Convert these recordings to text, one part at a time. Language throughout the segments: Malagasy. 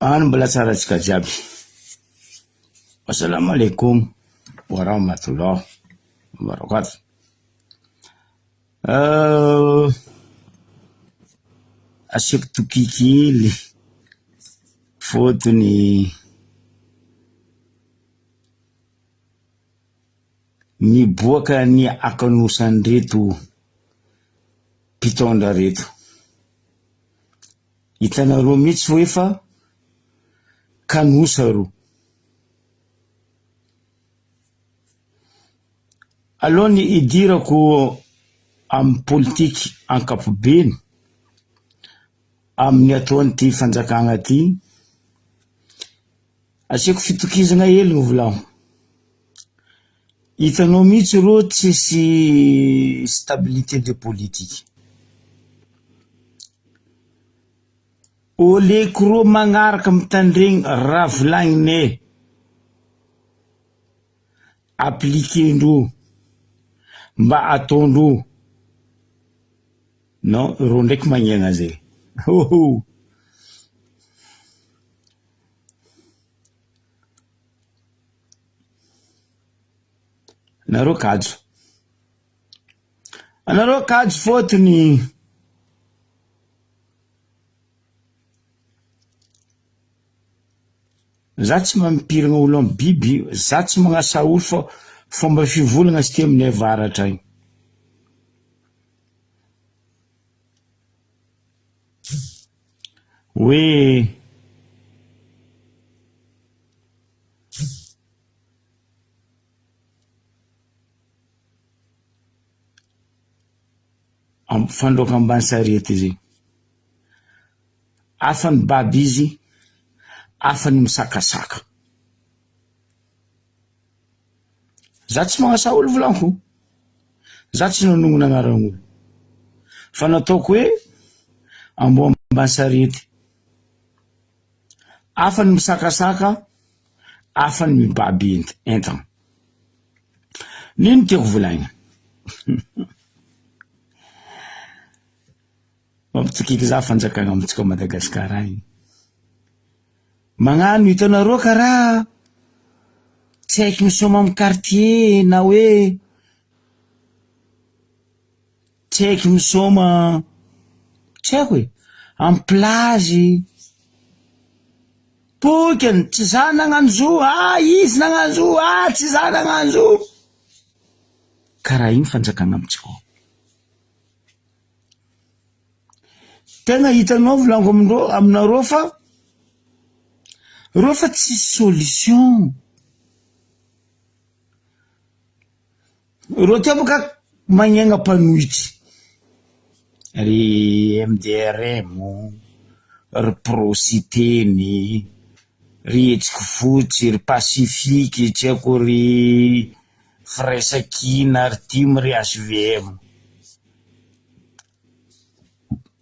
Mbola tsara tsika jiaby. Assalamu alaikum wa rahmatullah wa barakatuh. Asiako tokikily fotony miboaka ny akanosany reto mpitondra reto. Hitanareo mihitsy fa efa kanosa ro. Aloha ny idirako amin'ny politika ankapobeny amin'ny ataon'ity fanjakana ty, asiako fitokizana hely ny volamo. Hitanao mihitsy ro tsisy stabilité de politique. Oleko ro magnaraka mitandregny raha volagninay appliquendro mba ataondro. Non, ro ndraiky magnegna zay. Nareo kajo. Anareo kajo fotony za tsy mampirigna olo amin'ny biby, za tsy magnasa olo fa fomba fivolagna sy ty aminay avaratra agny. Hoe fandroaka ambany sarety izy. Afany baby izy, afany misakasaka. Za tsy magnasa olo volanko. Za tsy nanonogna agnaran'olo. Fa nataoko hoe ambo ambany sarety. Afany misakasaka, afany mibaby entana. Nino tiako volagna? Mampitokiky za fanjakagna amitsika Madagasikara agny. Magnano hitanareo karaha tsy haiko misoma amin'ny quartier na hoe tsy haiko misoma tsy haiko hoe amin'ny plage. Pokany, tsy za nagnano zo, izy nagnano zo, tsy za nagnano zo. Karaha igny fanjakagna amitsika. Tena hitanao volango aminareo fa reo fa tsy solution. Reo ty boka magnegna mpanohitry. Ry MDRM, ry Prociteny, ry Hetsiky Fotsy, ry Pacifique, tsy haiko ry Firesakina, ry Timo, ry HVM.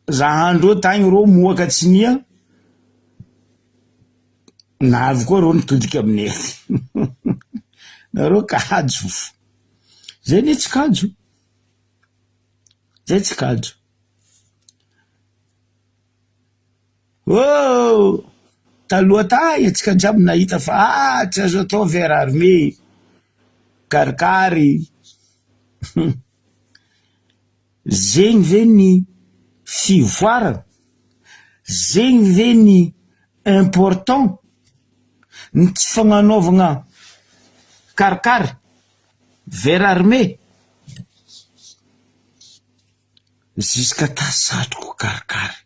Zahandreo tagny ro moaka tsinia, na avy koa ro nitodika aminay. Nareo kajo. Zay ne tsy kajo. Zay tsy kajo. Taloha tay atsika jiaby nahita fa tsy azo atao vera armé, karikary. Zegny ve ny fivoarana? Zegny ve ny important? Ny tsy fagnanaovagna karikary, vera armé. Jusqu'à ta satroko karikary.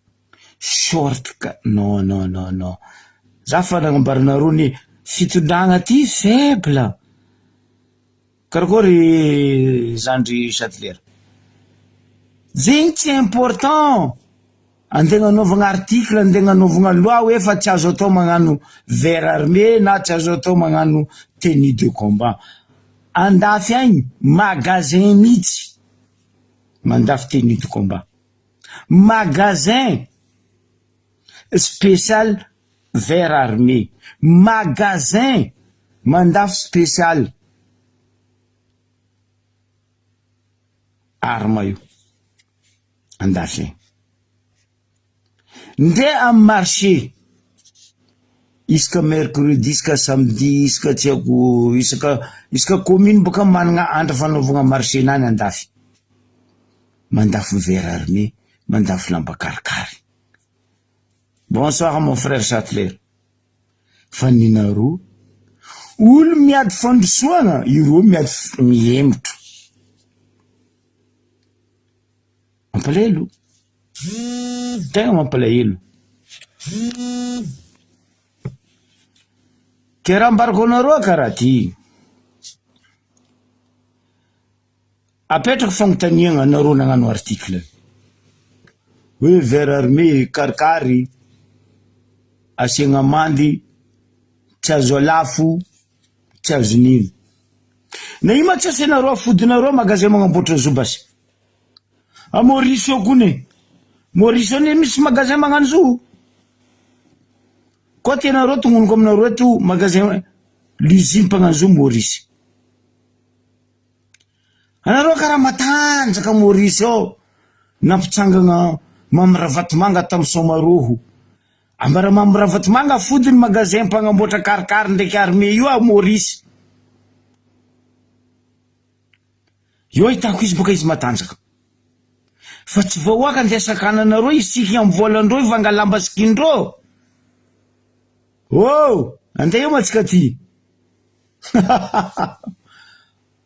Short ka. Non. Za fa nagnambaranareo ny fitondragna ty faible. Karakory Zandry Chatelera. Zegny tsy important. Andegna anaovagna article, andegna anaovagna loi hoe fa tsy azo atao magnano vera armé na tsy azo atao magnano tenue de combat. Andafy agny magasin mihitsy mandafy tenue de combat. Magasin spécial vera armé. Magasin mandafy spécial arma io. Andafy. Nde am marché isaka mercredi, isaka samedi, isaka tsy haiko, isaka commune boka managna andro fanaovagna marché nany andafy. Mandafy vera armé, mandafy lamba karikary. Bonsoir mon frère Châtelaire. Fa ninaro olo miady fandrosoana, iro miady mihemotro. Mampalahelo. Tegna mampalahelo. Ke raha mbarako anareo karaha ty. Apetraka fagnotaniana anareo nagnano article. Hoe vers armé karikary asiagna mandy, tsy azo alafo, tsy azo nino. Na io tsy asianareo afodinareo magasin magnamboatra zobasy. A Maurice ao kone. Maurice ao misy magasin magnano zo. Koa tianareo tongonoko aminareo eto magasin l'usine mpagnano zo Maurice. Anareo karaha matanjaka Maurice ao. Nampitsangana Mamiravatomanga tamin'ny Somaroho. Ambara Mamiravatomanga afodiny magasin mpagnamboatra karikary ndraiky armé io a Maurice. Io hitako izy boka izy matanjaka. Fa tsy vahoaka andesakananareo isika amin'ny volandreo ivanga lamba sikindreo. Oh, andeha io matsika ty.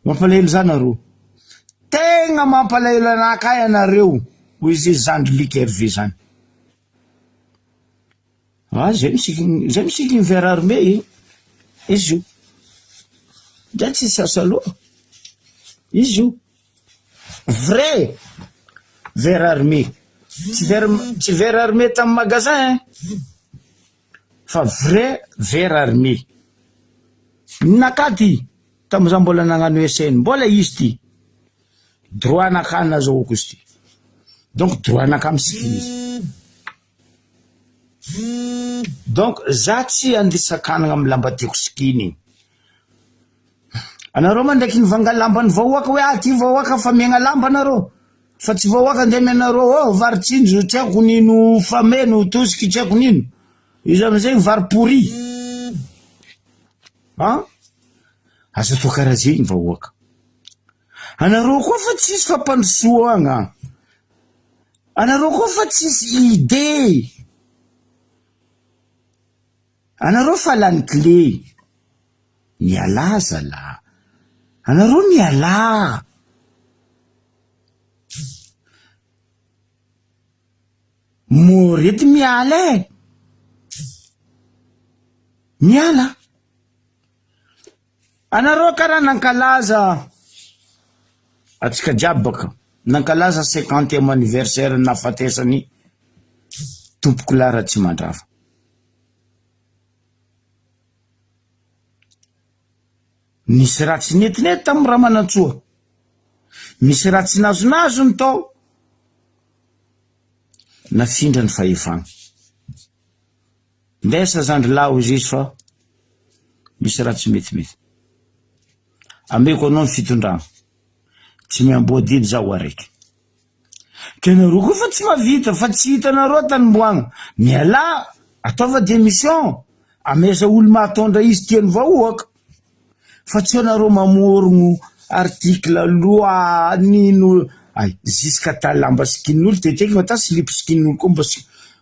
Mampalahelo zany nareo. Tegna mampalahelo anakay anareo. Hoy izy zandry lika Hervé zany. Ah, zay misika vers armé izy io. Dra tsy sasaloha. Izy io. Vrai vers armé. Tsy vers armé tamin'ny magasin. Fa vrai vers armé. Nakaty tamin'izao mbola nagnano SN. Mbola izy ty. Droit naka nazahoako izy ty. Donc droit naka misikiny izy. Donc za tsy andesakanagna amin'ny lamba tiako sikiny. Anareo man ndraiky nivanga lamba ny vahoaka hoe ty vahoaka fa miagna lamba anareo. Fa tsy vahoaka andeha menareo varitsinjo tsy haiko nino fameno tosiky tsy haiko nino. Izy amizay vary pourri. Azo atao karaha zay ny vahoaka. Anareo koa fa tsisy fampandrosoagna. Anareo koa fa tsisy idée. Anareo fa lany clé. Miala zala. Anareo miala. Morety miala e. Miala. Anareo karaha nankalaza. Atsika jiaby baka. Nankalaza 50e anniversaire nafatesany tompoko lara tsy mandrava. Misy raha tsy netinety tamin'ny raha manantsoa. Misy raha tsy nazonazo ny tao. Nafindra ny fahefana. Ndesa zandry lao izy fa misy raha tsy metimety. Ameko anao ny fitondrana. Tsy miamboadidy zaho araiky. Kenareo koa fa tsy mavita, fa tsy hitanareo tanimboagna. Miala, ataova démission. Ameza olo mahatondra izy tiany vahoaka. Fa tsy anareo mamorogno article loi nino. Ay, jusqu'à ta lamba sikin'olo teteky, fa ta slip sikin'olo koa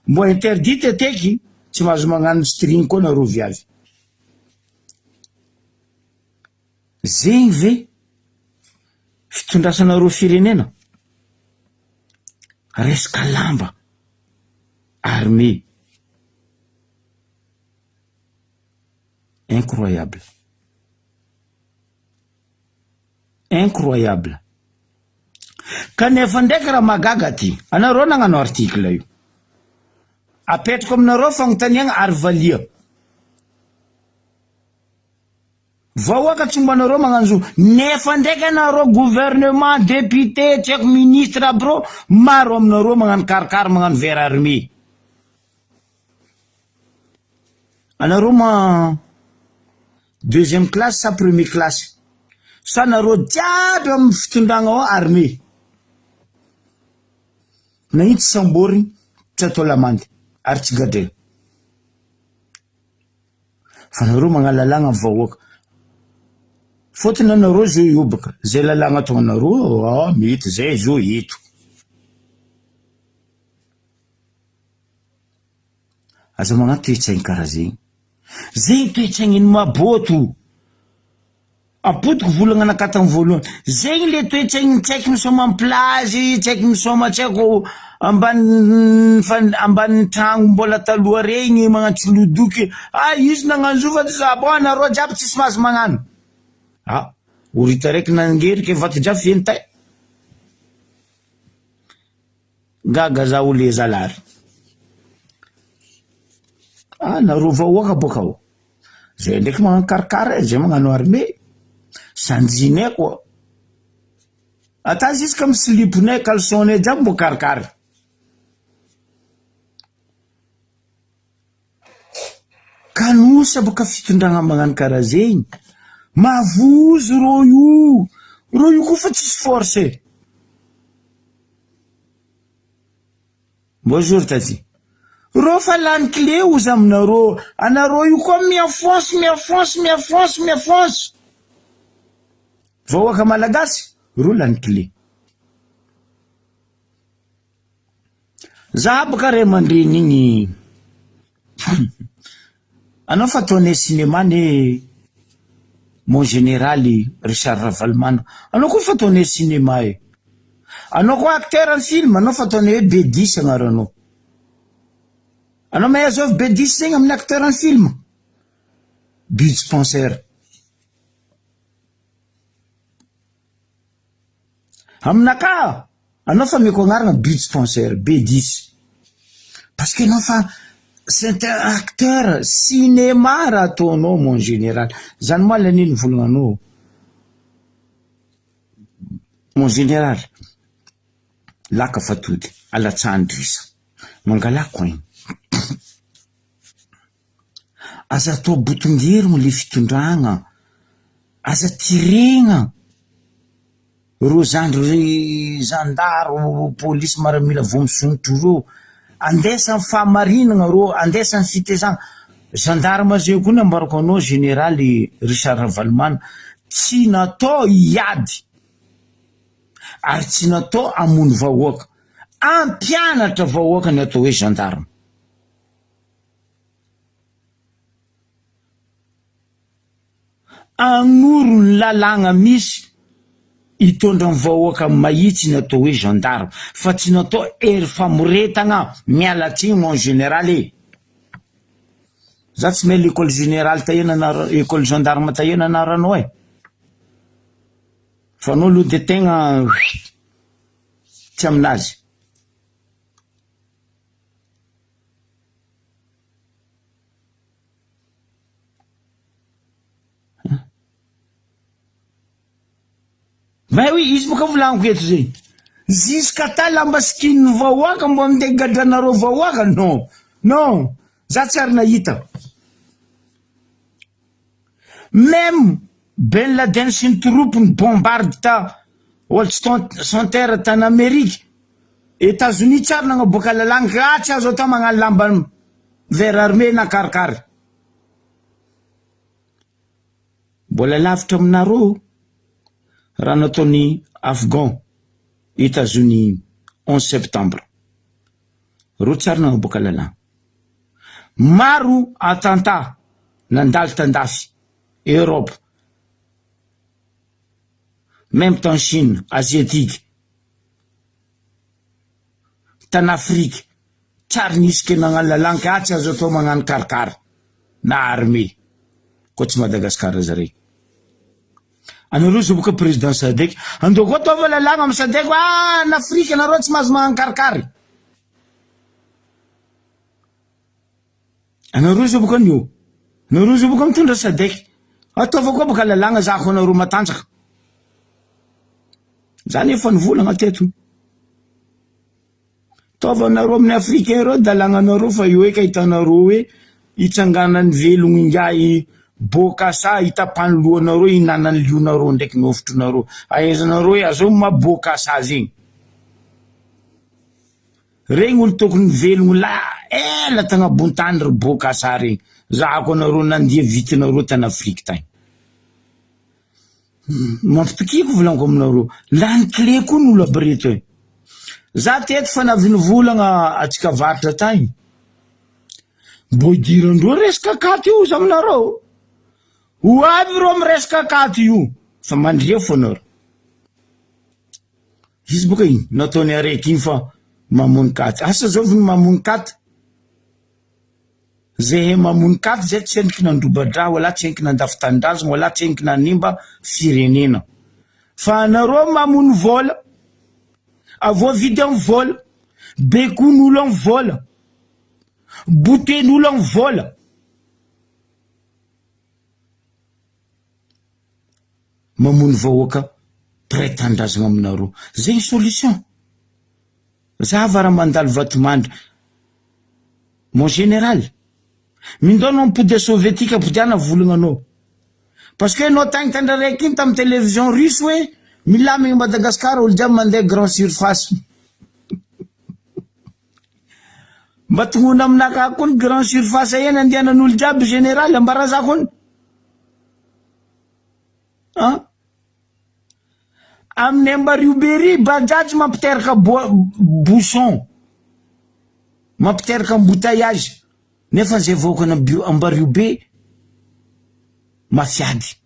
mbo interdit teteky. Tsy mahazo magnano string koa nareo viavy. Zegny ve fitondrasanareo firenena. Resaka lamba armé. Incroyable. Incroyable. Kanefa ndraiky raha magaga ty. Anareo nagnano article io. Apetrako aminareo fagnotaniagna ary valia. Vahoaka tsy mbanareo magnano zo. Nefa ndraiky anareo gouvernement, député, tsy haiko ministre aby reo, maro aminareo magnano karikary magnano vers armé. Anareo ma deuxième classe sa première classe. Sa anareo jiaby amin'ny fitondragna ao armé. Na io tsy samboriny, tsy atao lamandy, ary tsy gadrena. fa nareo magnalalagna amin'ny vahoaka fotony anareo zay iobaka zay lalagna atao anareo mety zay zo hito aza magnano toetsaigny karaha zegny toetsaigny iny maboto apotiko volagna nakatany voalohany zegny le toetsaigny tsy aiky misoma amin'ny plazy tsy aiky misoma tsy aiko ambany tragno mbola taloha regny magnantsolodoky izy nagnano zo fa zabo anareo jiaby tsisy mahazo magnano orita raiky nangerika vato jiaby fentay gaga za ole zalary nareo vahoaka boka ao zay ndraiky magnano karakara zay magnano armé sanjinay koa ata ziska amy siliponay kalsonay jiaby mbo karakara kanosa boka fitondragna magnano karaha zegny mavozo ro io koa fa tsisy force bonjour tati ro fa lany clé ozy aminareo anareo io koa miafonce vahoaka malagasy ro lany clé za boka ray aman-dreny igny anao fa ataonay cinéma ne mon général Richard Ravalmana anao koa fa ataonay cinéma anao koa acteur en film anao fa ataonay hoe B10 agnaranao anao mahay azovy B10 zegny amin'ny acteur en film but sponsor aminaka anao fa meko agnarana but sponsor B10 parce que anao fa c'est un acteur cinéma raha ataonao mon général zany moa laniny volagnanao mon général laka fatody alatsandrisa mangalako igny aza atao botongerigny le fitondragna aza tiregna ro zandaro polisy maramila vomisonotro ro andesa amin'ny fahamarinagna ro andesa amin'ny fitezagna gendarme zay koa nambarako anao généraly Richard Ravalmana tsy natao iady ary tsy natao amony vahoaka ampianatra vahoaka ny atao hoe gendarme agnoro ny lalagna misy hitondra ny vahoaka mahitsy ny atao hoe gendarme fa tsy natao ery famoretagna mialatsiny mon général za tsy mahay l'école générale tahena école gendarme tahena anaranao fa anao aloha de tegna tsy aminazy oui izy boka volagniko eto zegny ziska ta lamba skinny vahoaka mbo amin'tegny gadranareo vahoaka non za tsy ary nahita même Ben Laden sy ny troupiny bombarde ta World Center tany Amerika États-Unis tsy ary nagnaboaka lalagna ka tsy azo atao magnano lamba vert armé na karakary mbola lavitra aminareo raha nataony Afghan États-Unis 11 septembre ro tsy ary nagnaboaka lalagna maro attentat nandalo tandafy Europe même en Chine asiatique tan Afrique tsy ary nisy ke nagnano lalagna ka tsy azo atao magnano karakary na armé koa tsy Madagasikara zareo anareo zao boka président Sadek andao koa ataova lalagna amy Sadek n'Afrika anareo tsy mahazo magnano karakary anareo zao boka anio anareo zao boka mitondra Sadek ataova koa boka lalagna zako anareo matanjaka zany efa nivolagna teto taova anareo amin'ny Africain reo dalagna anareo fa io eka hitanareo hoe hitsanganany velogny ingay bokasa hitapany lohanareo hinanany lionareo ndraiky miofitronareo ahaizanareo hoe azao mabokasa zegny regny olo tokony velogny la ela tagnabon-tany ry bokasa regny zahako anareo nandia vitinareo tany Afrique tany. Mampitikiko volaniko aminareo, lany clé koa n'olo aby reto e. Za teto fa naviny volagna atsika varitra tany. Mbo idirandreo resaka katy io za aminareo. Ho avy reo amy resaka katy io. Fa mandria fonareo. Izy boka iny, nataony araiky iny fa mamony katy. Asa zao viny mamony katy. Zay mamony katy zay tsy endriky nandrobadraha, wala tsy endriky nandafitan-drazana, wala tsy endriky nanimba firenena. Fa anareo mamony vola. Avô vidy amy vola. Bekon'olo amy vola. Boten'olo amy vola. Mamony vahoaka praitan-drazana aminareo. Zay solution. Za vara mandalo vatomandry. Mon général. Mindona ampody sovietika podiana volagnanao. Parce que no tagny tandraraiky iny tamy télévision russe hoe milamigny Madagascar olo jiaby mandeha grand surface. Mba tongona aminaka kony grand surface eny andianan'olo jiaby général ambaraza kony. Amin'ny Ambarioberi bajaj mampiteraka bouchon. Mampiteraka embouteillage. Nefa zay vahoaka Ambariobé mafiady.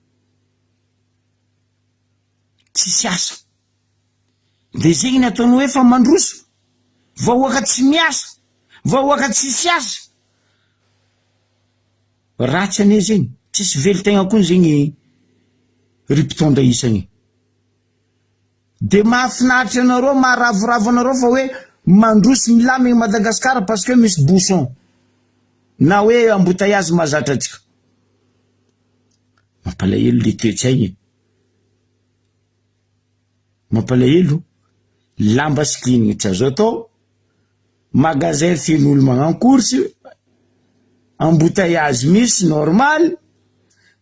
Tsisy asa. De zegny nataony hoe fa mandroso. Vahoaka tsy miasa. Vahoaka tsisy asa. Ratsy ane zegny. Tsisy velo-tegna koa zegny ripitondra isagny. De mahafinaritra anareo, maharavoravo anareo fa hoe mandroso milamigny Madagascar parce que misy bouchon. Na hoe embouteillage mazatra atsika. Mampalahelo le toetsaigny. Mampalahelo. Lamba siklinigny tsy azo atao. Magasin fen'olo magnano course. Embouteillage misy normal.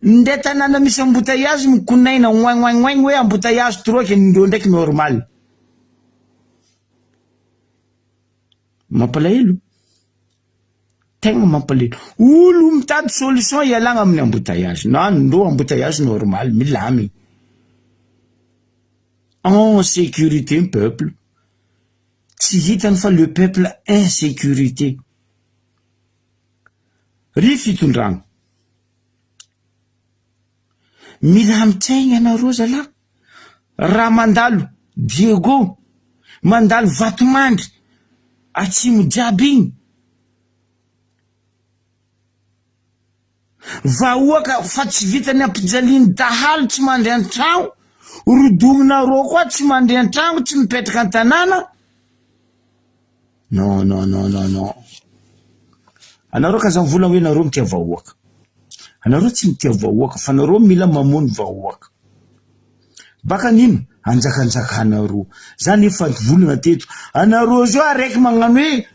Nde tanàna misy embouteillage mikonaina ngoing hoe embouteillage troky ndreo ndraiky normal. Mampalahelo. Tegna mampalahelo. Olo mitady solution ialagna amin'ny embouteillage. Ndreo embouteillage normal milamy. En sécurité peuple. Tsy hitany fa le peuple insécurité. Ry fitondragna. Mila mitsaigna anareo zala. Raha mandalo Diego, mandalo Vatomandry, atsimo jiaby igny. Vahoaka fa tsy vitany ampijaliany dahalo tsy mandry an-tragno, rodognonareo koa tsy mandry an-tragno, tsy mipetraka an-tanàna. Non. Anareo ka zany volagna hoe nareo mitia vahoaka. Anareo tsy mitia vahoaka fa anareo mila mamony vahoaka. Baka nino? Anjakanjakanareo. Zany efa volagna teto. Anareo zao araiky magnano hoe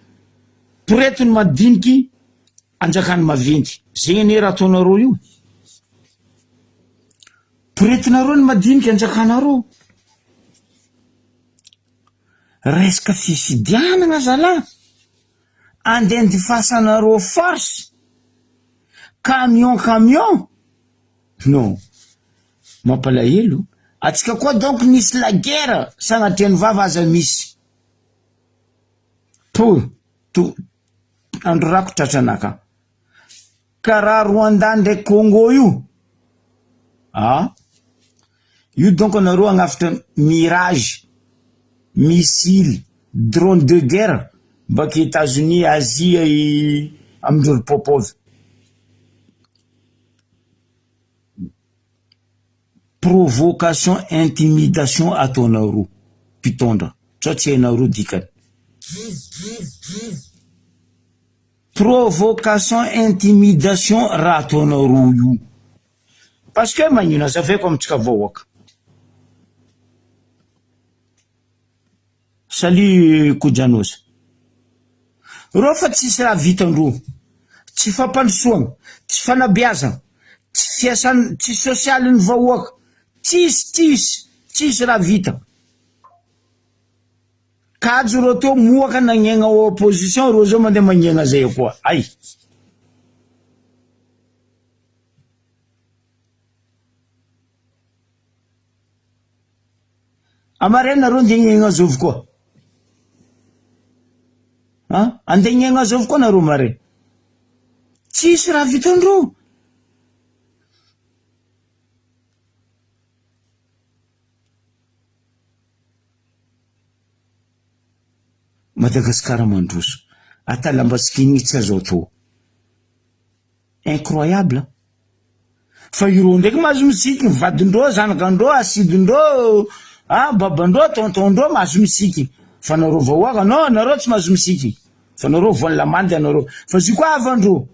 toretiny madiniky anjakany maventy. Zegny ane raha ataonareo io. Toretinareo ny madiniky anjakanareo. Resaka fisidianana zala. Andendifasanareo force. Camion. Non. Mampalahelo. Atsika koa donc nisy la guerre. Sagnatriany vava aza misy. Andro rako tratranaka. Karaha Rwanda ndraiky Congo io. Io donc anareo agnafitra mirage, missile, drone de guerre. Baka États-Unis, Asie, amindreo popovy. Provocation, intimidation ataonareo. Pitondra. Sao tsy hainareo dikany. Provocation, intimidation raha ataonareo io. Parce que magnino azaveko amitsika vahoaka. Salut Kojanosa. Reo fa tsisy raha vitandreo. Tsy fampandrosoagna, tsy fanabeazana, tsy fiasana, tsy sosialin'ny vahoaka. Tsisy raha vita. Kajo reo teo moaka nagnegna opposition, reo zao mandeha magnegna zay koa. Ay. amarena ro ndegna zovy koa andegna zovy koa nareo mare tsisy raha vitandro Madagasikara mandroso atalambasikiny tsy azo atao incroyable fa iro ndraiky mahazo misiky vadindreo zanakandreo asidindreo babandreo tontondreo mahazo misiky fa nareo vahoaka non nareo tsy mahazo misiky fa nareo voany lamandy anareo fa zy koa avandreo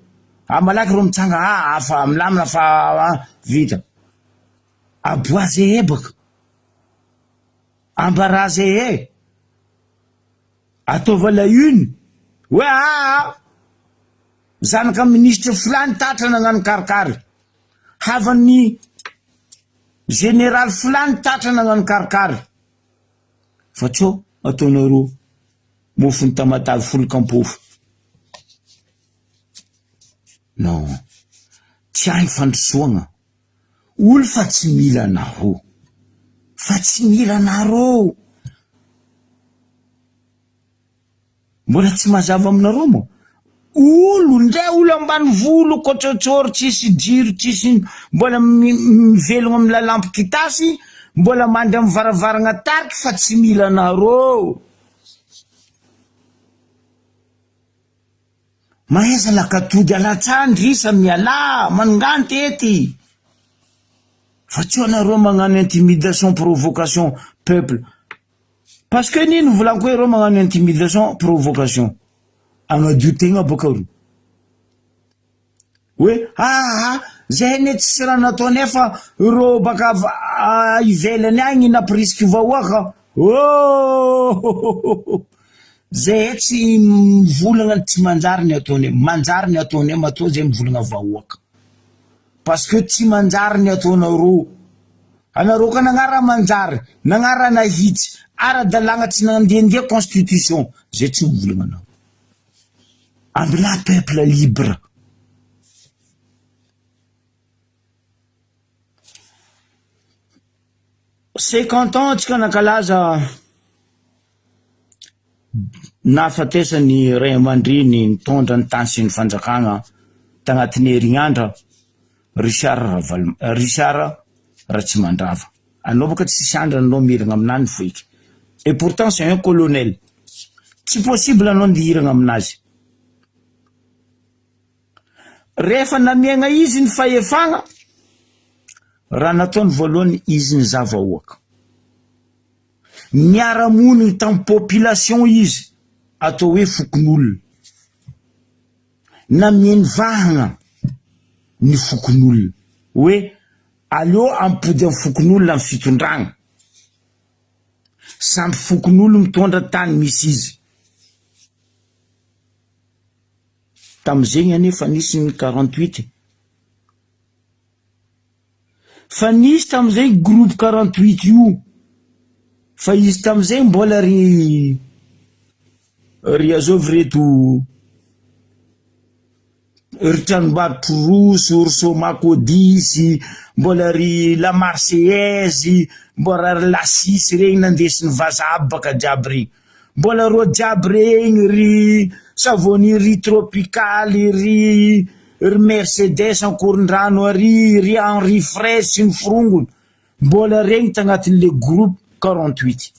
malaky reo mitsanga afa milamina fa vita aboaze ebaka ambaraze ataova la une hoe zanaka ministre fulany tatra nagnano karikary havan'ny général fulany tatra nagnano karikary fa tsô ataonareo mofony tamatavy folo kampofo non tsy ahy fandrosoagna olo fa tsy mila nareo fa tsy mila nareo mbola tsy mazava aminareo moa olo ndray olo ambany volo kotsotsory tsisy jiro tsisy mbola mivelogna amin'ny lalampo kitasy mbola mandy amin'ny varavaragna tariky fa tsy mila nareo maheza lakatody alatsandry isa miala manganty ety fa tsy anareo magnano intimidation provocation peuple parce que nino volanko hoe reo magnano intimidation provocation agnadio tegna boka ro hoe zay ne tsy raha natao nefa ro baka ivelany agny naprisky vahoaka zay tsy mivolagna tsy manjary ny ataony manjary ny ataony matao zay mivolagna vahoaka parce que tsy manjary ny ataonareo anareo ka nagnara manjary nagnara nahitsy ara-dalagna tsy nandiandia constitution zay tsy mivolagna anao amby la peuple libre cinquante ans tsika nankalaza nafatesany ray aman-dreny nitondra ny tany sy ny fanjakagna tagnatin'ny herignandra Richard Ratsimandrava anao boka tsy sandra anao miragna aminany foiky et pourtant c'est un colonel tsy possible anao ndiragna aminazy rehefa namiagna izy ny fahefagna raha nataony voalohany izy ny zavahoaka miara-monigny tamin'ny population izy atao hoe fokon'olona namieny vahagna ny fokon'olona hoe aleo ampody amin'ny fokon'olona amin'ny fitondragna samby fokon'olona mitondra tany misy izy tam'izegny anefa nisy ny 48 fa nisy tam'izay groupe 48 io fa izy tam'izay mbola ry azovy reto ry tranombaritro roso ry somakodisy mbola ry la marseillaise mbola ry la sisy regny nandesiny vazaha baka jiaby regny mbola ro jiaby regny ry savony ry tropicaly ry mercedes ankorondrano ry henri fraise sy ny firongony mbola regny tagnatin'le groupe 48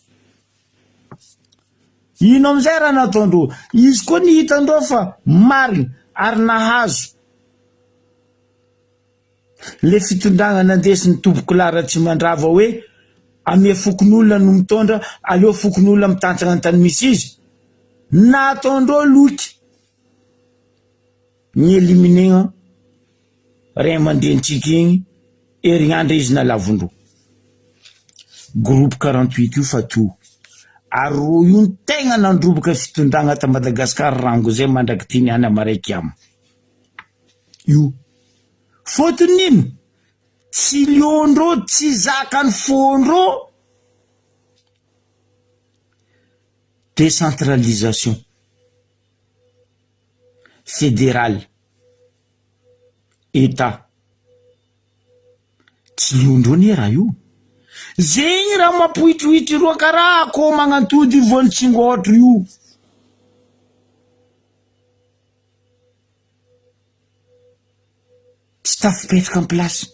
ino amizay raha nataondreo izy koa nihitandreo fa marigny ary nahazo le fitondragna nandesiny tomboko Ratsimandrava hoe ame fokon'olona no mitondra aleo fokon'olona mitantsagna ny tany misy izy nataondreo loky ny eliminegna ray aman-drenitsika igny herignandra izy nalavondreo groupe 48 io fa to ary ro io ny tegna nandroboka fitondragna ta Madagasikara rango zay mandraky ty niany amaraiky am io fotony nino tsy liondreo tsy zakany fondreo décentralisation fédérale état tsy liondreo ni raha io zegny raha mampoitroitry roa karaha akô magnantody vonitsingôtro io. Tsy tafipetraka am plasy.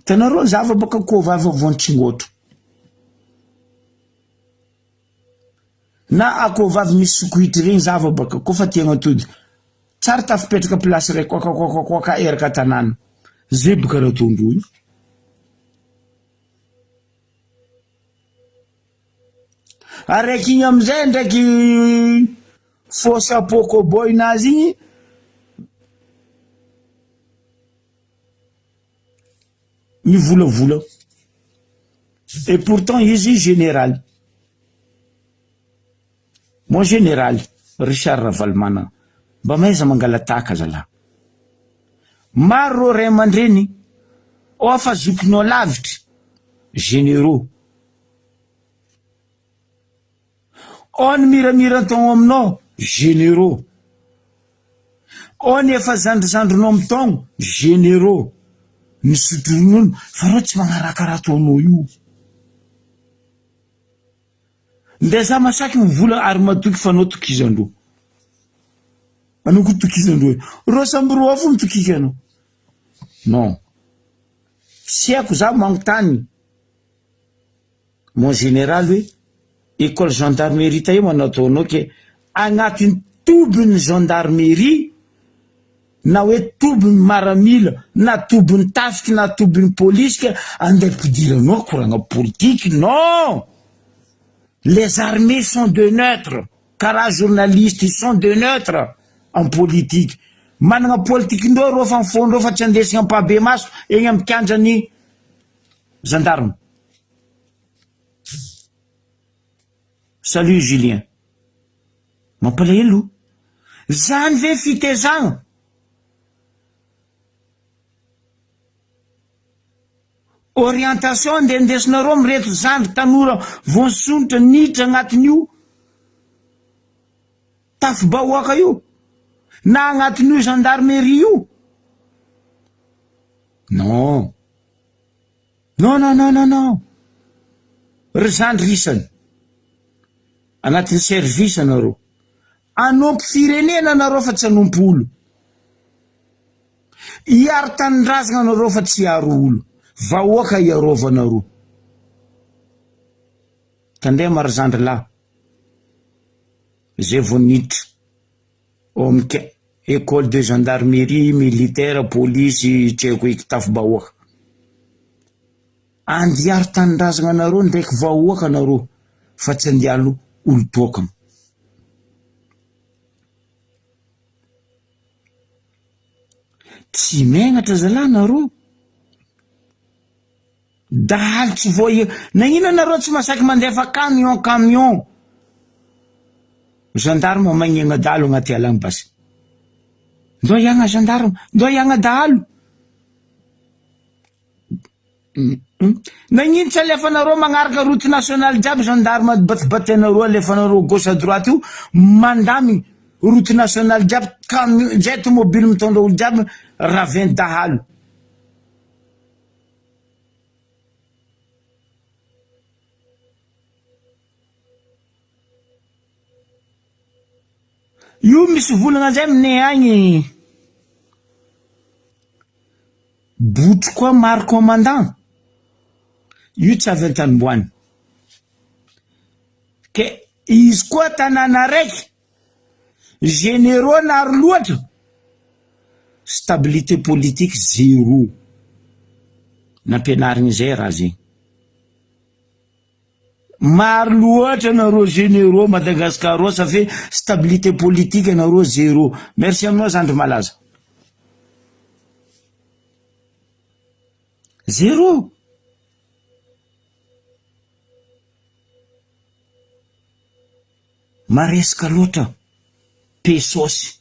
Tanareo zava baka kô vava vonitsingôtro. Na akô vavy misy sokoitry regny zava baka kô fa tiagnatody. Tsara tafipetraka plasy ray koaka eraka tanàna. Zay baka raha tondroy. Araiky igny amizay ndraiky fausse apoko boy nazy igny. Mivolavola. Et pourtant izy général. Mon général Richard Ravalmana mba maiza mangalataka zala. Maro ray aman-dreny ofa zokinao lavitry généraux. On miramira tao aminao généraux. On efa zandrizandronao amin'ny tao généraux. Misotro ronono fa reo tsy magnaraka raha ataonao io. Nde za masaky mivola ary matoky fa anao tokizandro. Anao ko tokizandro. Reo samby roa fo mitokiky anao. Non. Tsy haiko za magnontany. Mon général hoe école gendarmerie taio manao ataonao ke agnatin'ny tobiny gendarmerie na hoe tobiny maramila na tobiny tafiky na tobiny polisy ke andeha pidiranao koragna politique. Non. Les armées sont de neutres. Karaha journalistes, ils sont de neutres en politique. Managna politique ndreo reo fa mifondreo fa tsy andesigna ampabe maso egny amy kiandrany gendarme. Salut Julien. Mampalahelo. Zany ve fitezagna? Orientation ndendesinareo mireto zandry tanora vonsonitra niditra agnatin'io tafibahoaka io na agnatin'io gendarmerie io. Non. Non, non, non, non, non. Ry zandry risany agnatin'ny service anareo. Anompy firenena anareo fa tsy anompy olo. Iaro tanindrazana anareo fa tsy iaro olo. Vahoaka iarovanareo. Tandeha maro zandry lahy. Zay vao niditra ao amin'ny école de gendarmerie, militaire, police, tsy haiko eky tafibahoaka. Andiaro tanindrazana anareo ndraiky vahoaka anareo fa tsy andialo olo tokana. Tsy megnatra zalahy nareo. Dahaly tsy voy. Nagnino nareo tsy masaky mandefa camion. Gendarme magnegna dalo agnaty alagny basy. Ndo iagna gendarme, ndo iagna dalo. Nagnino tsy alefanareo magnaraka route nationale jiaby gendarme batibatenareo alefanareo gauche à droite io mandamy route nationale jiaby camion jet mobile mitondra olo jiaby ravin dahalo. Io misy volagna zay aminay agny. Botry koa maro commandant. Io tsy avy an-tanimboany. Ke izy koa tanàna raiky généraux naro loatra. Stabilité politique zéro. Nampianarigny zay raha zegny. Maro loatra nareo généraux Madagascar ça fait stabilité politique nareo zéro. Merci aminao zandry malaza. Zéro. Maresaka loatra pesosy.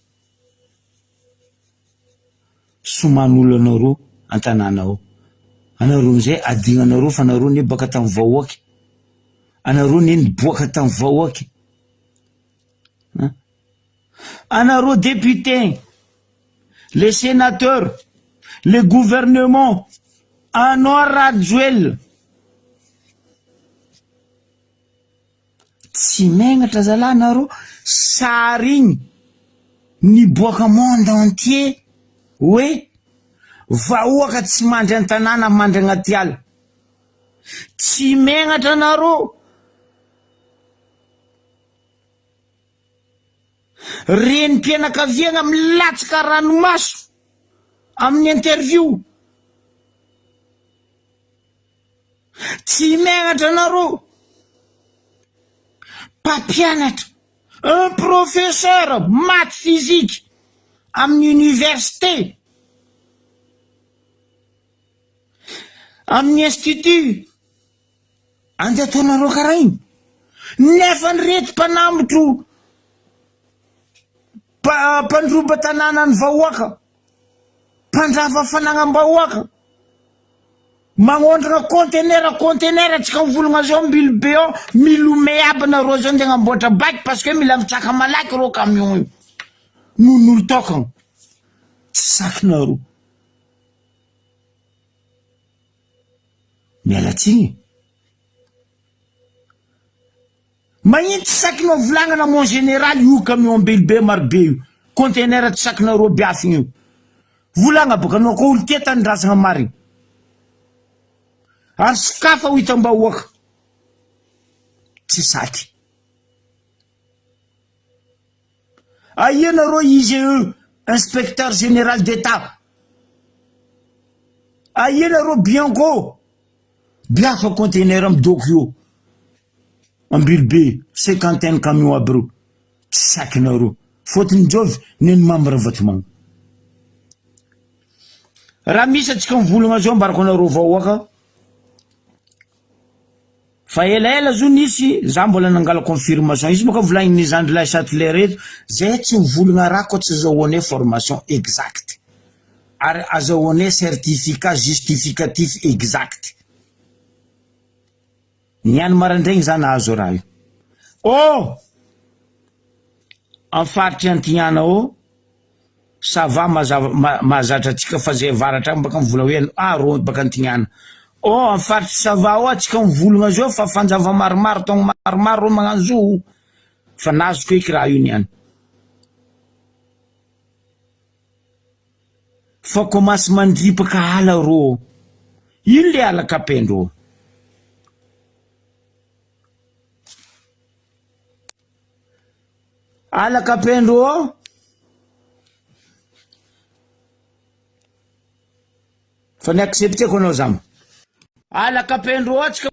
Soman'olo anareo an-tanàna ao. Anareo amizay adigna anareo fa anareo ne baka tamin'ny vahoaky. Anareo ne niboaka tamin'ny vahoaky. Anareo député, les sénateurs, les gouvernements, anao Rajoel tsy megnatra zalahy nareo sary igny niboaka monde entier hoe vahoaka tsy mandry an-tanàna mandry agnaty ala tsy megnatra nareo renim-pianakaviagna milatsaka ranomaso amin'ny interview tsy megnatra nareo mpampianatra un professeur maths physique amin'ny université amin'ny institut andeha ataonareo karaha igny nefa ny reto mpanamotro mpandroba tanàna ny vahoaka mpandrava fanagnam-bahoaka magnondrana conteneur tsika mivolagna zao mbilobe ao milome aby nareo zao nde agnamboatra baky parce que mila mitsaka malaky reo camion io nonolo tokagna tsy sakinareo mialatsigny magnino tsy sakinao volagnana mon général io camion mbilobe marobe io conteneur tsy sakinareo biafigny io volagna boka anao ko olo tia tanindrazagna marigny ary sokafa ho hitam-bahoaka tsy saky aia nareo IGE inspecteur général d'état aia nareo Bianco biafa conteneur amy doko io ambilobe 50 camion aby reo tsy sakinareo fôtony jovy neny membre votemagna raha misy atsika mivolagna zao mbarako anareo vahoaka fa elaela zo nisy za mbola nangala confirmation izy boka volagny Zandry Lahy Châtelet reto zay tsy mivolagna raha ko tsy azahoane formation exacte ary azahoane certificat justificatif exact niany marandraigny za nahazo raha io am faritry Antignana ça va mahazatra atsika fa zay varatra baka mivola hoe ro baka Antignana am faritry Sava atsika mivolagna zao fa fanjava maromaro togno maromaro ro magnano zo fa nazoko eky raha io niany fa komasy mandripaka ala ro ino le ala kapendro ala kapendro fa ni accepteko anao zama ala kapendro atsika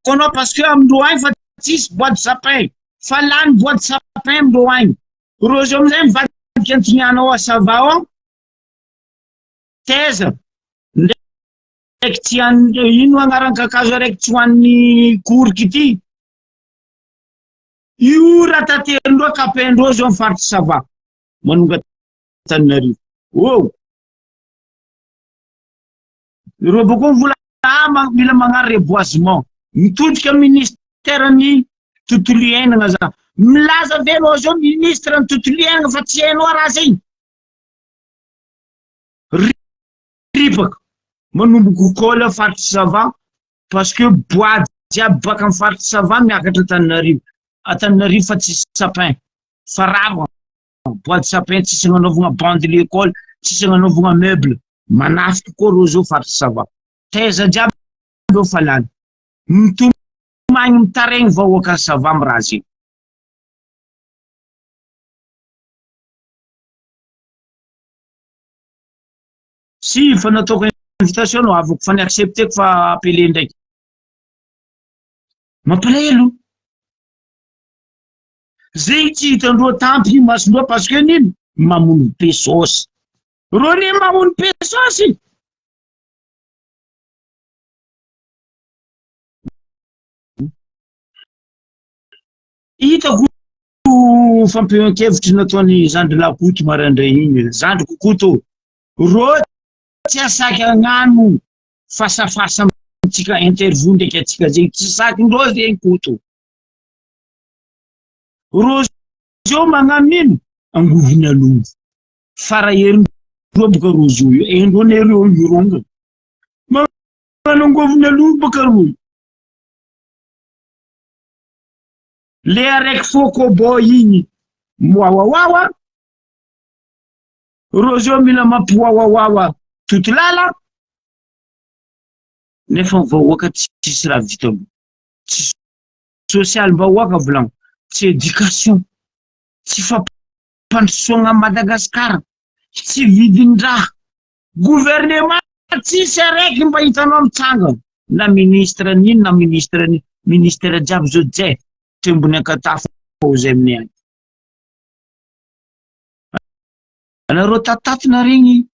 konao parce que amindro agny fa tsisy bois de sapin fa lany bois de sapin amindro agny ro zao amizay mivadiky Antignana ao Sava ao teza ndraiky tsy ino agnaran'ny kakazo araiky tsy hoan'ny koriky ity io raha taterindreo kapendreo zao amy faritry Sava manonga Tananarivo ro boko vola mila magnano reboisement mitodika ministère ny tontolo iainagna za milaza velo zao ministre ny tontolo iainagna fa tsy hainao raha zay ripaka manomboka kola faritry Sava parce que bois jiaby baka amy faritry Sava miakatra Tananarivo fa tsisy sapin fa rava bois de sapin tsisy agnanovagna banc de l'école tsisy agnanovagna meuble manafiky koa ro zao faritry Sava teza jiaby ro fa lany mitomagny mitaregny vahoaka Sava amy raha zay si fa nataoko invitation no avoko fa ni accepteko fa appelé ndraiky mampalahelo zay tsy hitandreo tampy masondreo parce que nino mamono pesosy ro ne mamono pesosy hitako fampion-kevitry nataony Zandry Lakoto marandray igny Zandry Kokoto ro tsy asaky agnano fasafasa amitsika interview ndraiky atsika zay tsy sakindreo zay Koto ro zao magnano nino angovina longo fara herindreo boka ro zo io endreo nereo ironga manangovina aloha baka roy. Le araiky fokobo igny moawawawa, roseo mila mampiwawawawa totolala, nefa vahoaka tsisy raha vita aloha. Tsy social vahoaka volagno, tsy éducation, tsy fampandrosoagna Madagasikara, tsy vidin-draha, gouvernement tsisy araiky mba hitanao mitsanga, na ministre nini na ministre nini, ministère jiaby zao jay trembony akatafo zay aminay agny. Anareo tatatina regny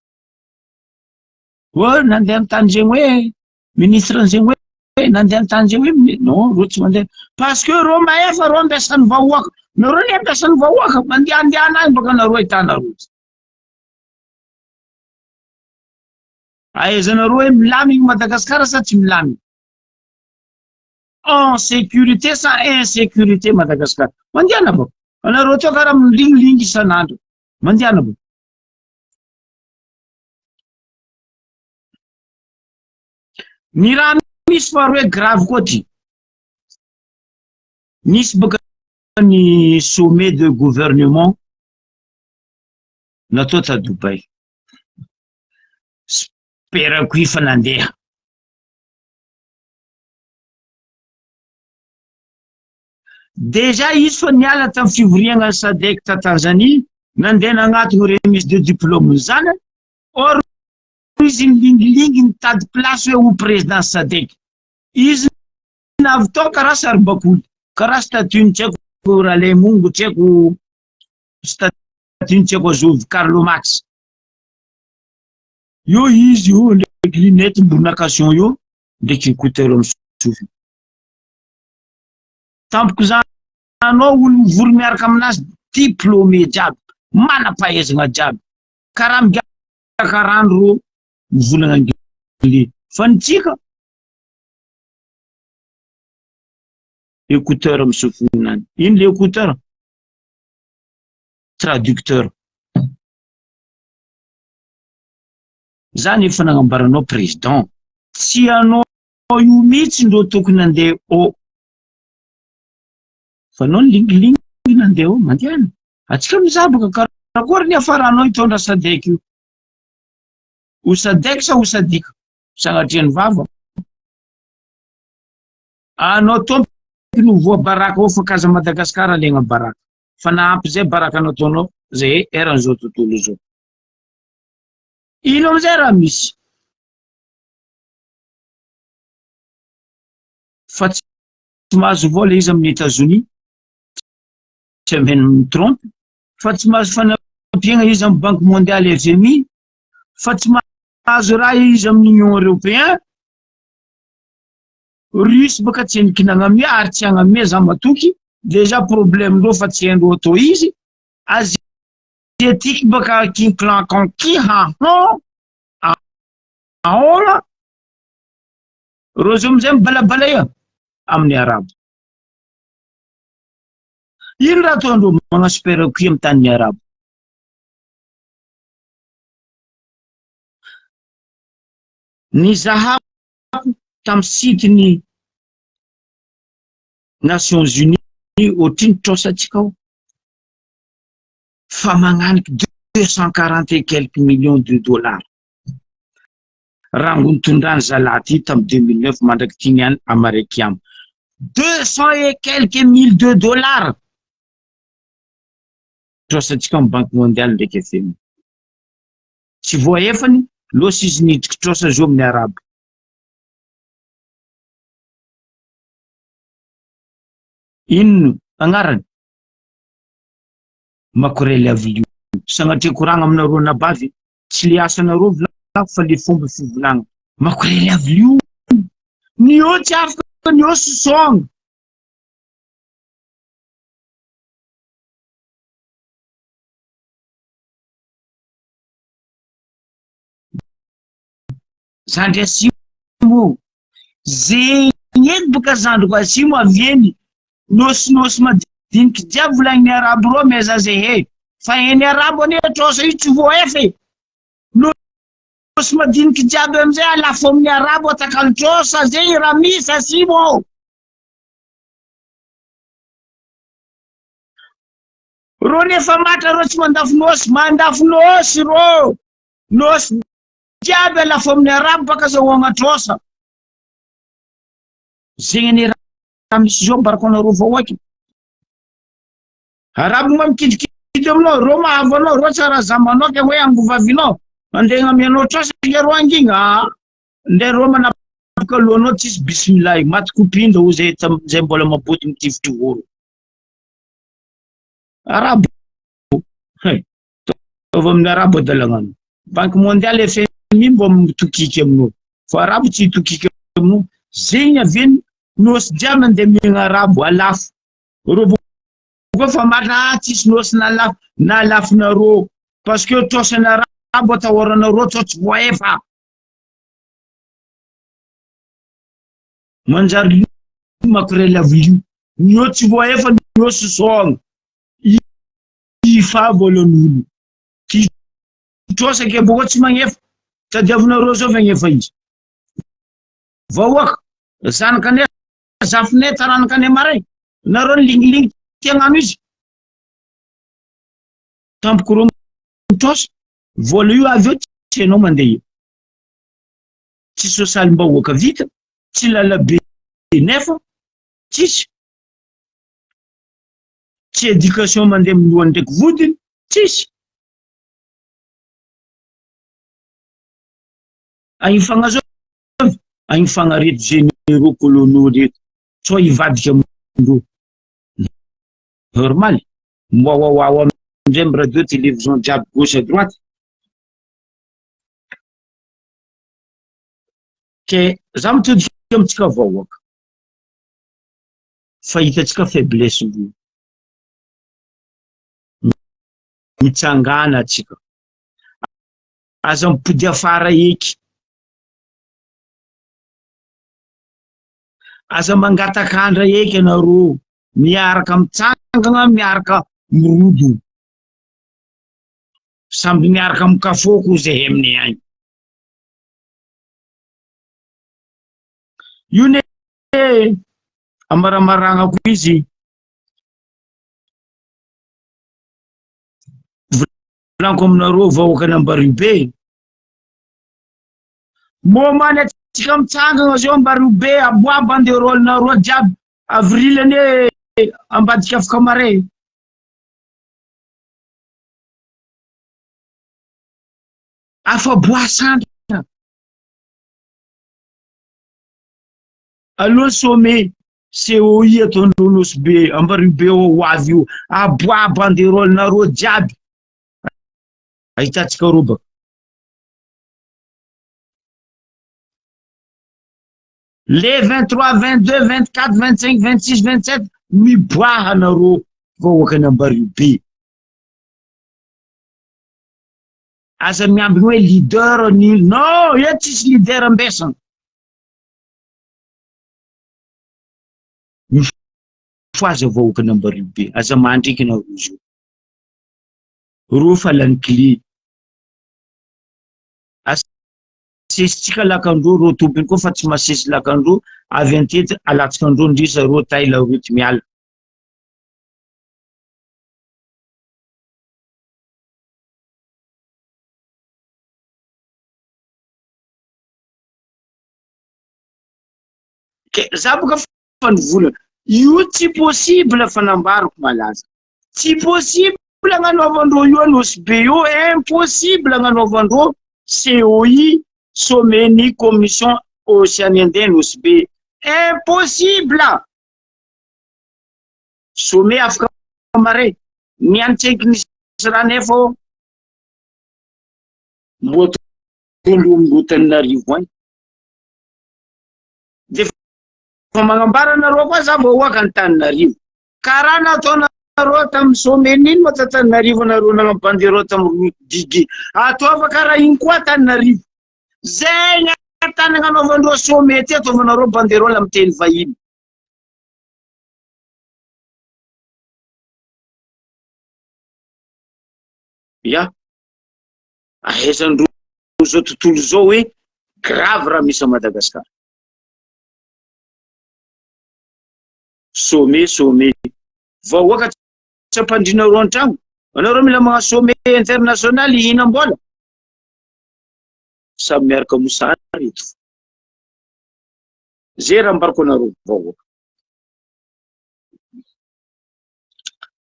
nandeha amin'ny tany zegny hoe ministre zegny hoe nandeha amin'ny tany zegny hoe non ro tsy mandeha parce que ro maefa ro ampiasan'ny vahoaka, nareo le ampiasan'ny vahoaka mandehandehana agny baka nareo ahitanareo. Ahaizanareo hoe milamy Madagasikara sa tsy milamy? En sécurité sa insécurité Madagasikara. Mandehana baka. Anareo teo karaha milingilingy isan'andro. Mandehana baka. Ny raha misy faharoa grave koa ty. Nisy baka ny sommet de gouvernement natao ta Dubai. Sperako ifa nandeha. Déjà izy fa niala tamin'ny fivoriagna SADC ta Tanzanie, nandeha nagnatony remise de diplôme zany, or izy milingilingy mitady place hoe ho président SADC. Izy navy tao karaha saribakoly, karaha statut tseko Ralemongo, tseko statut tseko Azovy Carlo Max. Yo izy io ndraiky lunette mbonakasion io, ndraiky écouteur amin'ny sofiny. Tampoko zany anao olo mivory miaraka aminazy diplômé jiaby, manam-pahaizana jiaby, karaha migaka rano ro mivolagna anglisy. Fa ny tsika écouteur amin'ny sofinany. Ino le écouteur? Traducteur. Zany efa nagnambaranao président, tsy anao io mihitsy ndro tokony nandeha ao. Fa anao lingilingy nandeha ao, mandehana. Atsika mizaha baka karakory ny afaranao hitondra SADC io. Ho SADC sa ho sadika? Sagnatrian'ny vava. Anao tompony ho voa baraka ao fa kaza Madagasikara legna baraka. Fa nahampy zay baraka nataonao zay eran'izao tontolo zao. Ino amizay raha misy? Fa tsy mahazo vola izy amin'ny États-Unis, tsy ameny mitrompe, fa tsy mahazo fanampiagna izy amin'ny Banque mondiale FMI, fa tsy mahazo raha izy amin'ny Union européen. Russe baka tsy nikinagna ame ary tsy agname za matoky, déjà problème ndreo fa tsy haindreo atao izy. Asiatique baka kinclan conquis aola, reo amizay mibalabala io amin'ny Arabo. Ino raha ataondreo magnaspera qui amin'ny tanin'ny Arabo? Ny zahako tamin'ny sitiny Nations Unies ohatriny trosatsika ao fa magnaniky 240 et quelques millions de dollars. Rango nitondrany zalahy tamin'ny 2009 mandraky Tinian Amarikiam. 200 et quelques mille de dollars. Trosatsika amin'ny Banque mondiale ndraiky FMI. Tsy voaefany, losa izy nidriky trosa zo amin'ny Arabo. Ino agnarany? Makorely avy io. Sagnatria koragna aminareo nabavy, tsy le asanareo volagno fa le fomba fivolagna. Makorely avy io. Ny o tsy afaka ny o sosogna. Zandry asimo. Zegny edy baka zandriko asimo avieny. Nosy madiniky jiaby volagnin'ny Arabo reo meza zay he. Fa eny Arabo ane trosa io tsy voaefa. sy madiniky jiaby amizay alafo amin'ny arabo atakaltrosa zay raha misy asimo ro nefa matra ro tsy mandafinosy ro nosy jiaby alafo amin'ny arabo baka zahoagnatrosa zegny ny raha misy zao mbarako anareo vahoaky arabo ma mikidikidy aminao ro mahavo anao ro tsara zamanao ke hoe angovavinao andegna amianao trosa ke ro angigna nde ro manapaka lohanao tsisy bisimilahy maty kopinda ho zay mbola maboty mitivitry voro arabo tova amin'ny arabo adalagnano banque mondiale FMI mbo mitokiky aminao fa arabo tsy hitokiky aminao zegny aveny nosy jiaby mandeha miegna arabo alafo ro boka fa matra tsisy nosy na alafonareo parce que trosany arabo atahoranareo tsotsy voaefa manjary makorel avilio nio tsy voaefa nio sosoagna ifa volan'olo trosa ke boka tsy magnefa tadiavinareo zao vagnefa izy vahoaka zanakane zafine taranakane maray nareo ligniligny tiagnano izy tampoko ro trosa vola io avy eo tsy anao mandeha tsy sosalim-bahoaka vita tsy lalabe nefa tsisy tsy éducation mandeha milohany ndraiky vodiny tsisy agny fagnazao agny fagnareto généraux coloniaux reto so ivadika amindreo normal moaoao amizay amy radio télévision jiaby gauche à droite ke za mitodiky amitsika vahoaka fahitatsika faiblesse olo mitsangana atsika aza mipody afara eky aza mangatakandra eky anareo miaraka mitsangana miaraka mirodo samby miaraka mikafoko zay aminay agny io ne amaramaragnako izy volaniko aminareo vahoaka n'Ambaribe momany atsika mitsangana zao Ambaribe aboabo andeha rôlinareo jiaby avrilany ambadika afaka mare afa boasandra aloha sommet COI ataon'olo nosy be Ambaribe ho avy io aboabo andeha rôlinareo jiaby ahitatsika robaka les 23 22 24 25 26 27 miboaha anareo vahoaka n'Ambaribe aza miambigny hoe leader ny non eto tsisy leader ambesana mifoaza vahoaka n'Ambaribe aza mandriky nareo zio ro fa lany clé asesitsika lakandro ro tompony koa fa tsy masesy lakandro avy antety alatsikandro ndrisa ro taila roty miala ke za boka fanivolana io tsy possible fanambarako malaza tsy possible agnanaovandreo io anosy be io impossible agnanaovandreo COI sommet ny commission océanienne nosy be impossible sommet afaka mare miantsaiky nisy raha nefa mbo tolombotanarivo agny de fa magnambara nareo koa za vahoaka Antananarivo karaha nataonareo tamy sommet nino moa Antananarivo nareo nagnampandereo tamy Digi ataova karaha igny koa Antananarivo zay gny tany agnanaovandreo sommet ty ataovanareo banderole amy teny vahiny ya ahaizandreo zao tontolo zao hoe grave raha misy a Madagasikara. Sommet vahoaka tsy ampandrinareo an-tragno, anareo mila magnano sommet international ihinam-bola samy miaraka mosary eto zay raha mbarako anareo vahoaka.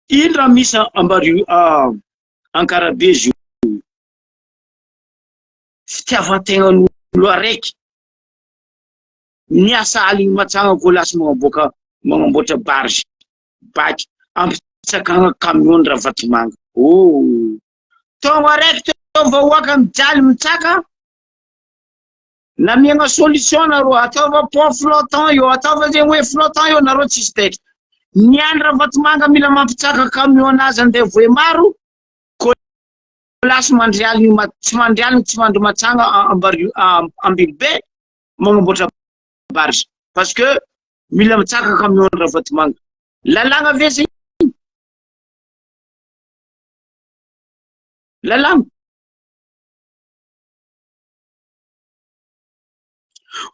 Ino raha misy ambario Ankarabe zio fitiavan-tegnan'olo araiky niasa aligny matsagna ko lasa magnamboatra barge baky ampitsakagna camion raha vatomanga. Tonga araiky to vahoaka mijaly mitsaka na miagna solution nareo, ataova pont flottant io, ataova zegny hoe flottant io nareo tsisy teky. Niandra vatomanga mila mampitsaka camion anazy andeha voe maro ko lasa mandrialigny tsy mandrialigny tsy mandro matsagna Ambilobe magnamboatra barge parce que mila mitsaka camion raha vatomanga. Lalagna vesa lalagna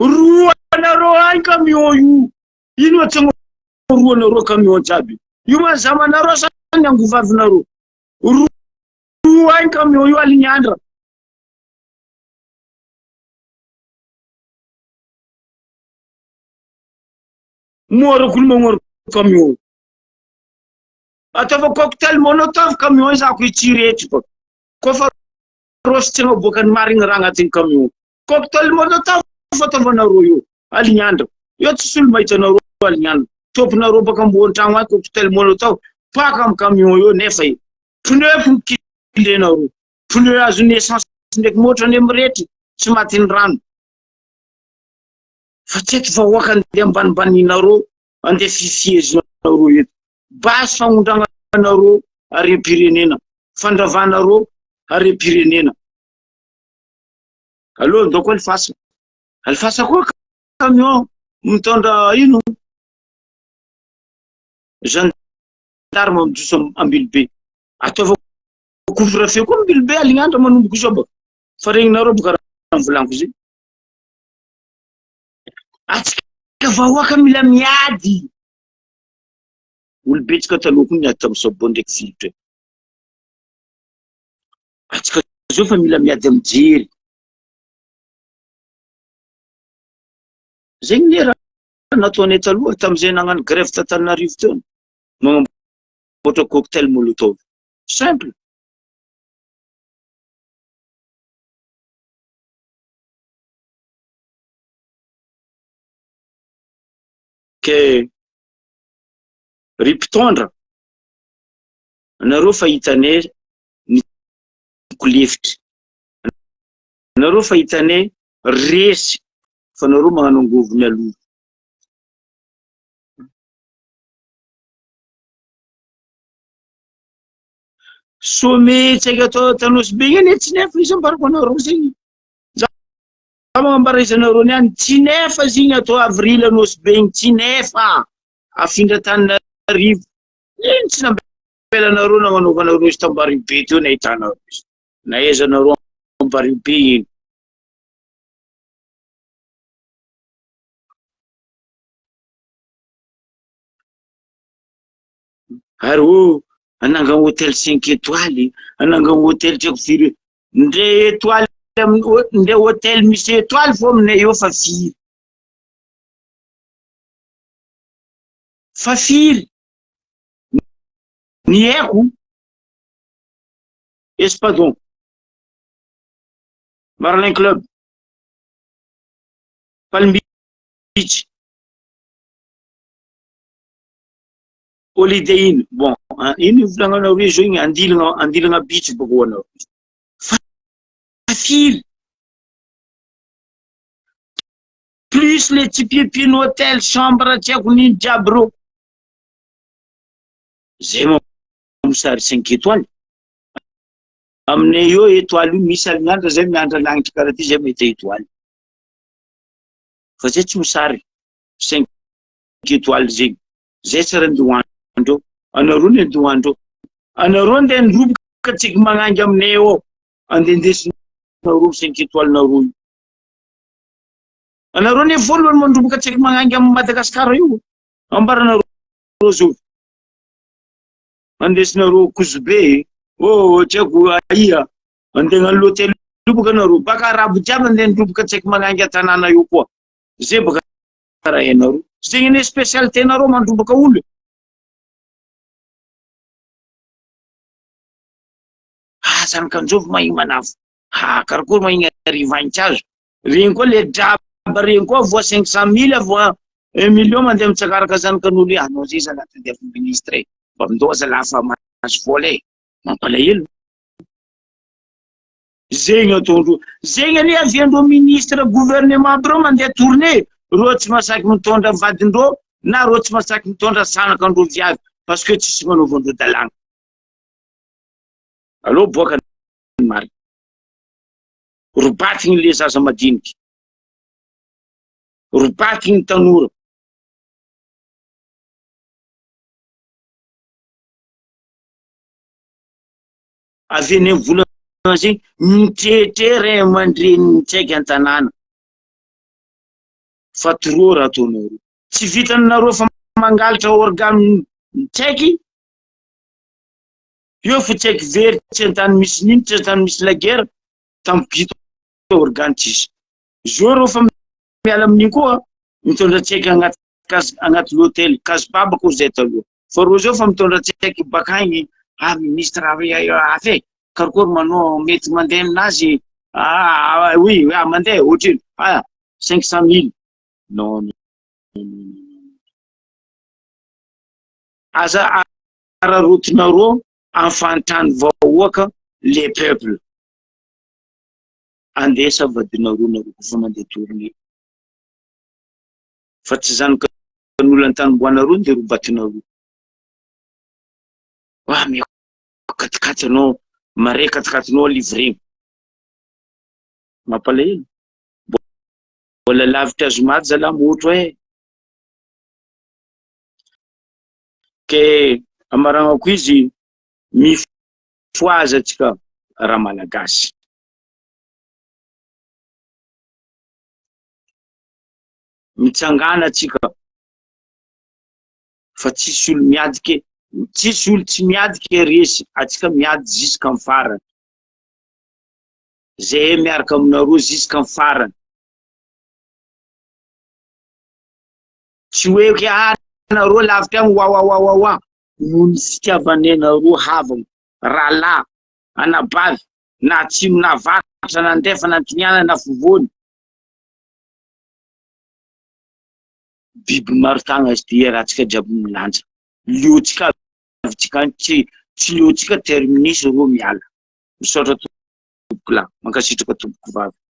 roa nareo any camion io, ino atsagna roa nareo camion jiaby io ma zamanareo sa ny angovavinareo? Roa any camion io aligny andra. Morakolo magnoro camion ataova cocktail molotov camion zako itiretry fa kofa rositsagna boaka ny marigny raha agnatin'ny camion. Cocktail molotov fataovanareo io aligny andra io tsy solo mahita nareo aligny andra. Tomponareo baka ambony tragno any cocktail molotov paka amy camion io nefa pneu fo kilendreo, pneu azony essence ndraiky motra any amiretry tsy matiny rano. Fa tsy eto vahoaka andeha ambanibaninareo andeha fifiezinareo eto basy fagnondragnanareo harem-pirenena, fandravanareo harem-pirenena. Allô ndao koa alifasa koa camion mitondra ino gendarme mijotso Ambilobe, ataova couvre-feu koa Ambilobe aligny andra manomboky zao ba fa regninareo boka raha mivolaniko zay. Atsika vahoaka mila miady, olo betsaka taloha koa niady tamy Sabo ndraiky filitra. Atsika zao fa mila miady mijery zegny le raha nataonay taloha tamizay nagnano grève t'Antananarivo teo magnamboatra cocktail molotov simple. Ke ripitondra anareo fahitanay nikolefitra, anareo fahitanay resy fa nareo magnano angovo mialoha. Sommet tsaiky atao Tanosy-Be igny tsy nefa izy ambarako anareo zegny. Magnambara izanareo niany tsy nefa zigny atao avril Anosy-Be igny tsy nefa afindra Antananarivo. Ino tsy nambelanareo nagnanaovanareo izy tambaribe teo nahitanareo izy naezanareo ambaribe iny. Ary ananga hôtel 5 étoiles, ananga hôtel tiako firy ndre étoile ndre hôtel misy étoile fô aminay eo fa firy ny haiko Espadon, Marlin Club, Palm Beach, Holiday Inn. Bon, ino volagnanareo zao igny Andilagna beach boko anao. Fa firy plus le tipipino hôtel chambre tiako nino jiaby reo zay mamosary 5 étoiles. Aminay eo étoile io misy alignandra zay miandra lagnitra karaha ty zay mahita étoile fa zay tsy mosary 5 étoiles zegny zay tsy raha ndoandreo anareo ny andoandreo anareo ndeha nirobaka tsika magnangy aminay eo andendesiny roa 5 étoiles roa anareo ne voalohany mandromboka tsaiky magnangy amin'ny Madagasikara io ambaranareo zao andesinareo Kozobe tsako aia andeha amin'ny hôtely boka anareo baka arabo jiaby andeha nidroboka tsaiky magnangy an-tanàna io koa zay baka raha hainareo zegny ne spécialité nareo mandromboka olo zany kanjovy mahigny manafo karakory mahigny arivagnitsazo regny koa le draba regny koa voa 500 000 voa 1 million mandeha mitsakaraka zany kan'olo anao zay zany atandefa ministre mba mindoza lafa mahazo vola mampalahelo zegny ataondreo zegny anie aviandreo ministre gouvernement aby reo mandeha tournée reo tsy masaky mitondra vadindreo na reo tsy masaky mitondra sanakandreo viavy parce que tsisy manaovandreo dalàna allo boaka mari robatigny le zaza madiniky robatigny tanora avy eny amin'ny volana zegny mitretre ray aman-dreny tsaiky an-tanàna fa trop raha ataonareo tsy vitanareo fa mangalatra organe tsaiky io fo tsaiky very tsy an-tany misy nino tsy an-tany misy laguerre tampito organe tsisy zo reo fa miala amin'iny koa mitondra tsaiky agnaty l'hôtel kasbaba koa zay taloha fa reo zao fa mitondra tsaiky bakagny ministre afe karakory manao mety mandeha aminazy oui mandeha ohatriny 500 000 non aza ararotinareo afantrany vahoaka le peuple andesa vadinareo nareo kofa mandeha tournée fa tsy zany kan'olo an-tanimboanareo de robatinareo me katikaty anao mare katikatinao livré mampalahelo mbola lavitra azo maty zala motra ke amaragnako izy mifoaza atsika raha malagasy mitsangana atsika fa tsisy olo miadiky tsisy olo tsy miadiky resy atsika miady jusqu'à amin'ny farany zay miaraka aminareo jusqu'à amin'ny farany tsy hoe ke nareo lavitra agny wa noho ny fitiavanenareo havagna rahalahy anabavy na tsimo na varatra na andefa na antiniana na fovony biby maro tagna azy ty raha tsika jiaby milanja liotsika avitsika tsy liotsika terminus reo miala misaotra tompoko lahy mankasitraka tompoko vavy